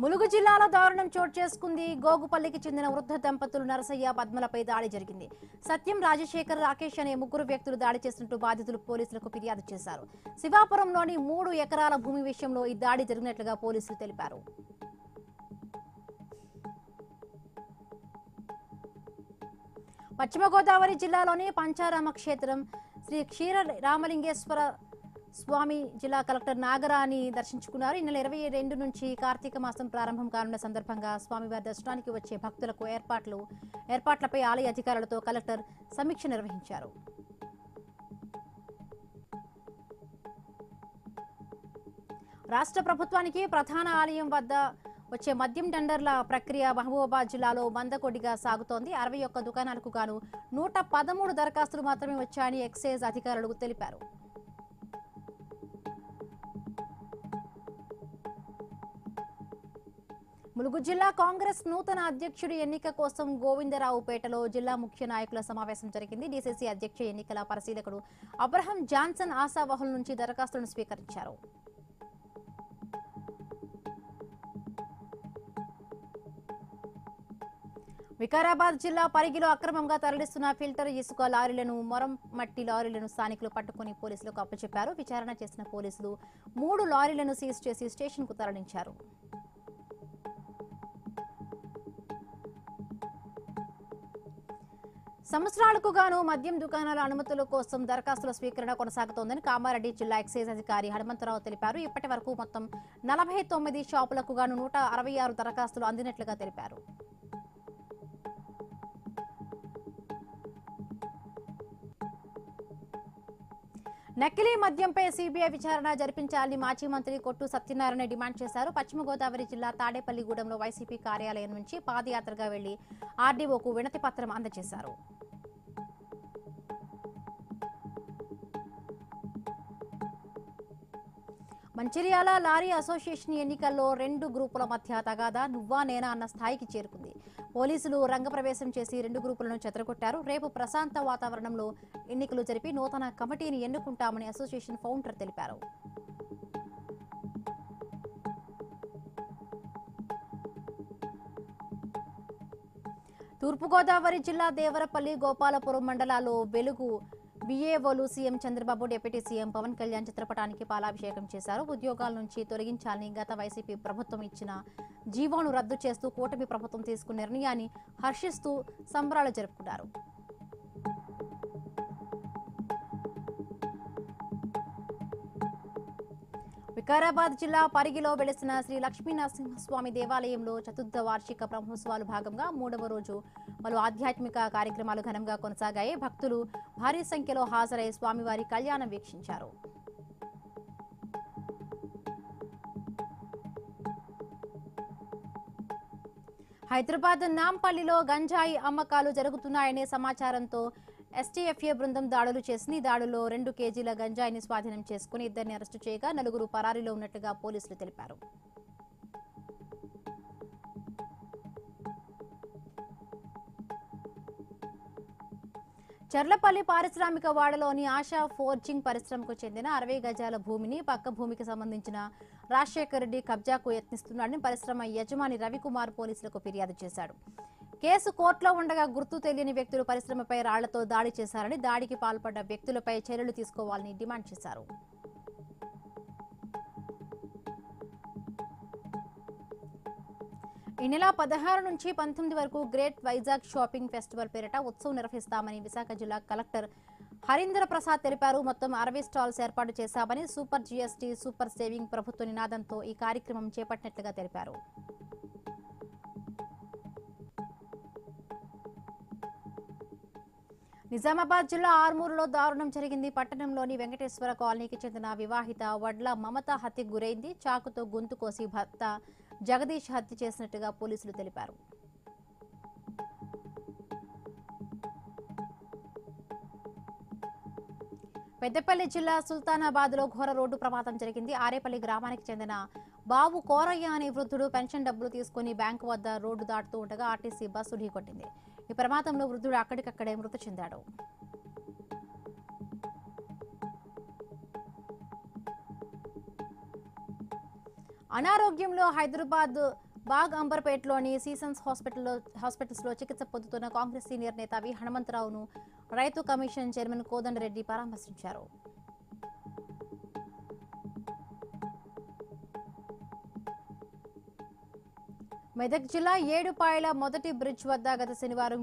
ములుగు జిల్లాలో దారుణం చోటు చేసుకుంది. గోగుపల్లికి చెందిన వృద్ధ దంపతులు నరసయ్య పద్మలపై దాడి జరిగింది. సత్యం, రాజశేఖర్, రాకేష్ అనే ముగ్గురు వ్యక్తులు దాడి చేసినట్టు బాధితులు పోలీసులకు ఫిర్యాదు చేశారు. శివాపురంలోని 3 ఎకరాల భూమి విషయంలో ఈ దాడి జరిగినట్లుగా పోలీసులు తెలిపారు. పశ్చిమ గోదావరి జిల్లాలోని పంచారామ క్షేత్రం శ్రీ క్షీర రామలింగేశ్వర స్వామి జిల్లా కలెక్టర్ నాగరాణి దర్శించుకున్నారు. ఈ నెల 22 నుంచి కార్తీక మాసం ప్రారంభం కానున్న సందర్భంగా స్వామివారి దర్శనానికి వచ్చే భక్తులకు ఏర్పాట్లపై ఆలయ అధికారులతో కలెక్టర్ సమీక్ష నిర్వహించారు. రాష్ట్ర ప్రభుత్వానికి ప్రధాన ఆలయం వద్ద వచ్చే మద్యం టెండర్ల ప్రక్రియ మహబూబాబాద్ జిల్లాలో మందకొడిగా సాగుతోంది. 61 దుకాణాలకు గాను 113 దరఖాస్తులు మాత్రమే వచ్చాయని ఎక్సైజ్ అధికారులు తెలిపారు. ములుగు జిల్లా కాంగ్రెస్ నూతన అధ్యక్షుడి ఎన్నిక కోసం గోవిందరావుపేటలో జిల్లా ముఖ్య నాయకుల సమావేశం జరిగింది. డీసీసీ అధ్యక్ష ఎన్నికల పరిశీలకుడు అబ్రహం జాన్సన్ ఆశావహుల నుంచి దరఖాస్తులను స్వీకరించారు. వికారాబాద్ జిల్లా పరిగిలో అక్రమంగా తరలిస్తున్న ఫిల్టర్ ఇసుక లారీలను, మొరం మట్టి లారీలను స్థానికులు పట్టుకుని పోలీసులకు అప్పచెప్పారు. విచారణ చేసిన పోలీసులు 3 లారీలను సీజ్ చేసి స్టేషన్కు తరలించారు. సంవత్సరాలకు గాను మద్యం దుకాణాల అనుమతుల కోసం దరఖాస్తుల స్వీకరణ కొనసాగుతోందని కామారెడ్డి జిల్లా ఎక్సైజ్ అధికారి హనుమంతరావు తెలిపారు. ఇప్పటి వరకు మొత్తం 49 షాపులకు గాను 166 దరఖాస్తులు అందినట్లుగా తెలిపారు. నకిలీ మద్యంపై సీబీఐ విచారణ జరిపించాలని మాజీ మంత్రి కొట్టు సత్యనారాయణ డిమాండ్ చేశారు. పశ్చిమ గోదావరి జిల్లా తాడేపల్లిగూడెంలో వైసీపీ కార్యాలయం నుంచి పాదయాత్రగా వెళ్లి ఆర్డీఓకు వినతి పత్రం అందజేశారు. మంచిర్యాల లారీ అసోసియేషన్ ఎన్నికల్లో 2 గ్రూపుల మధ్య తగాదా నువ్వా నేనా అన్న స్థాయికి చేరుకుంది. పోలీసులు రంగప్రవేశం చేసి 2 గ్రూపులను చెదరగొట్టారు. రేపు ప్రశాంత వాతావరణంలో ఎన్నికలు జరిపి నూతన కమిటీని ఎన్నుకుంటామని అసోసియేషన్ ఫౌండర్ తెలిపారు. తూర్పుగోదావరి జిల్లా దేవరపల్లి, గోపాలపురం మండలాల్లో వెలుగు వీఏఓలు CM Chandrababu, deputy CM Pawan Kalyan చిత్రపటానికి పాలాభిషేకం చేశారు. ఉద్యోగాల నుంచి తొలగించాలని గత వైసీపీ ప్రభుత్వం ఇచ్చిన జీవోను రద్దు చేస్తూ కూటమి ప్రభుత్వం తీసుకున్న నిర్ణయాన్ని హర్షిస్తూ సంబరాలు జరుపుకున్నారు. వికారాబాద్ జిల్లా పరిగిలో వెలిసిన శ్రీ లక్ష్మీనరసింహస్వామి దేవాలయంలో చతుర్థ వార్షిక బ్రహ్మోత్సవాలు భాగంగా 3వ రోజు పలు ఆధ్యాత్మిక కార్యక్రమాలు ఘనంగా కొనసాగాయి. భక్తులు భారీ సంఖ్యలో హాజరై స్వామివారి కళ్యాణం వీక్షించారు. హైదరాబాద్ నాంపల్లిలో గంజాయి అమ్మకాలు జరుగుతున్నాయనే సమాచారంతో ఎస్టీఎఫ్ఏ బృందం దాడులు చేసింది. దాడుల్లో 2 కేజీల గంజాయిని స్వాధీనం చేసుకుని 2 అరెస్టు చేయగా 4 పరారీలో ఉన్నట్లుగా పోలీసులు తెలిపారు. చర్లపల్లి పారిశ్రామిక వాడలోని ఆశా ఫోర్జింగ్ పరిశ్రమకు చెందిన 60 గజాల భూమిని పక్క భూమికి సంబంధించిన రాజశేఖర్ రెడ్డి కబ్జాకు యత్నిస్తున్నాడని పరిశ్రమ యజమాని రవికుమార్ పోలీసులకు ఫిర్యాదు చేశాడు. కేసు కోర్టులో ఉండగా గుర్తు తెలియని వ్యక్తులు పరిశ్రమపై రాళ్లతో దాడి చేశారని, దాడికి పాల్పడ్డ వ్యక్తులపై చర్యలు తీసుకోవాలని డిమాండ్ చేశారు. ఈ నెల 16 నుంచి 19 వరకు గ్రేట్ వైజాగ్ షాపింగ్ ఫెస్టివల్ పేరిట ఉత్సవం నిర్వహిస్తామని విశాఖ జిల్లా కలెక్టర్ హరీంద్ర ప్రసాద్ తెలిపారు. మొత్తం 60 స్టాల్స్ ఏర్పాటు చేశామని, సూపర్ జీఎస్టీ సూపర్ సేవింగ్ ప్రభుత్వ నినాదంతో ఈ కార్యక్రమం చేపట్టినట్లుగా తెలిపారు. నిజామాబాద్ జిల్లా ఆర్మూరులో దారుణం జరిగింది. పట్టణంలోని వెంకటేశ్వర కాలనీకి చెందిన వివాహిత వడ్ల మమత హత్యకు గురైంది. చాకుతో గొంతు కోసి భర్త జగదీష్ హత్య చేసినట్టుగా పోలీసులు తెలిపారు. పెద్దపల్లి జిల్లా సుల్తానాబాద్లో ఘోర రోడ్డు ప్రమాదం జరిగింది. ఆరేపల్లి గ్రామానికి చెందిన బాబు కోరయ్య అనే వృద్ధుడు పెన్షన్ డబ్బులు తీసుకుని బ్యాంకు వద్ద రోడ్డు దాటుతూ ఉండగా ఆర్టీసీ బస్సు ఢీకొట్టింది. ఈ ప్రమాదంలో వృద్ధుడు అక్కడికక్కడే మృతి చెందాడు. అనారోగ్యంలో హైదరాబాద్ బాగ్ అంబర్పేటలోని సీసన్స్ హాస్పిటల్స్లో చికిత్స పొందుతున్న కాంగ్రెస్ సీనియర్ నేత వి హనుమంతరావును రైతు కమిషన్ చైర్మన్ కోదండరెడ్డి పరామర్శించారు. మెదక్ జిల్లా ఏడుపాయల మొదటి బ్రిడ్జ్ వద్ద గత శనివారం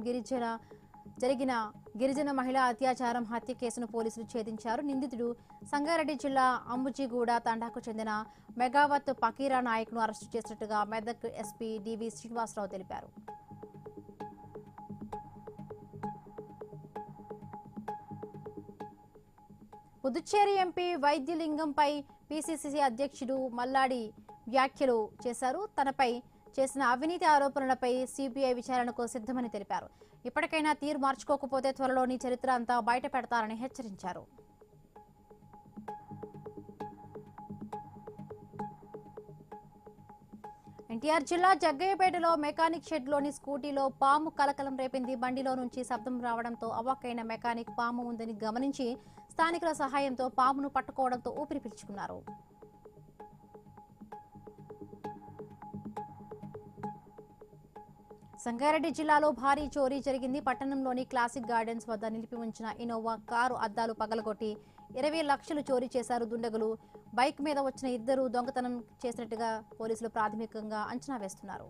జరిగిన గిరిజన మహిళా అత్యాచారం హత్య కేసును పోలీసులు ఛేదించారు. నిందితుడు సంగారెడ్డి జిల్లా అంబుజిగూడ తండాకు చెందిన మెగావత్ పకీరా నాయక్ను అరెస్టు చేసినట్టుగా మెదక్ ఎస్పీ డివి శ్రీనివాసరావు తెలిపారు. పుదుచ్చేరి ఎంపీ వైద్యలింగంపై పీసీసీ అధ్యక్షుడు మల్లాడి వ్యాఖ్యలు చేశారు. తనపై చేసిన అవినీతి ఆరోపణలపై సిబిఐ విచారణకు సిద్ధమని తెలిపారు. ఇప్పటికైనా తీరు మార్చుకోకపోతే త్వరలోని చరిత్ర అంతా బయట పెడతారని హెచ్చరించారు. ఎన్టీఆర్ జిల్లా జగ్గయ్యపేటలో మెకానిక్ షెడ్లోని స్కూటీలో పాము కలకలం రేపింది. బండిలో నుంచి శబ్దం రావడంతో అవాక్కైన మెకానిక్ పాము ఉందని గమనించి స్థానికుల సహాయంతో పామును పట్టుకోవడంతో ఊపిరి పీల్చుకున్నారు. సంగారెడ్డి జిల్లాలో భారీ చోరీ జరిగింది. పట్టణంలోని క్లాసిక్ గార్డెన్స్ వద్ద నిలిపి ఉంచిన ఇన్నోవా కారు అద్దాలు పగలగొట్టి 20 లక్షలు చోరీ చేశారు దుండగులు. బైక్ మీద వచ్చిన ఇద్దరు దొంగతనం చేసినట్టుగా పోలీసులు ప్రాథమికంగా అంచనా వేస్తున్నారు.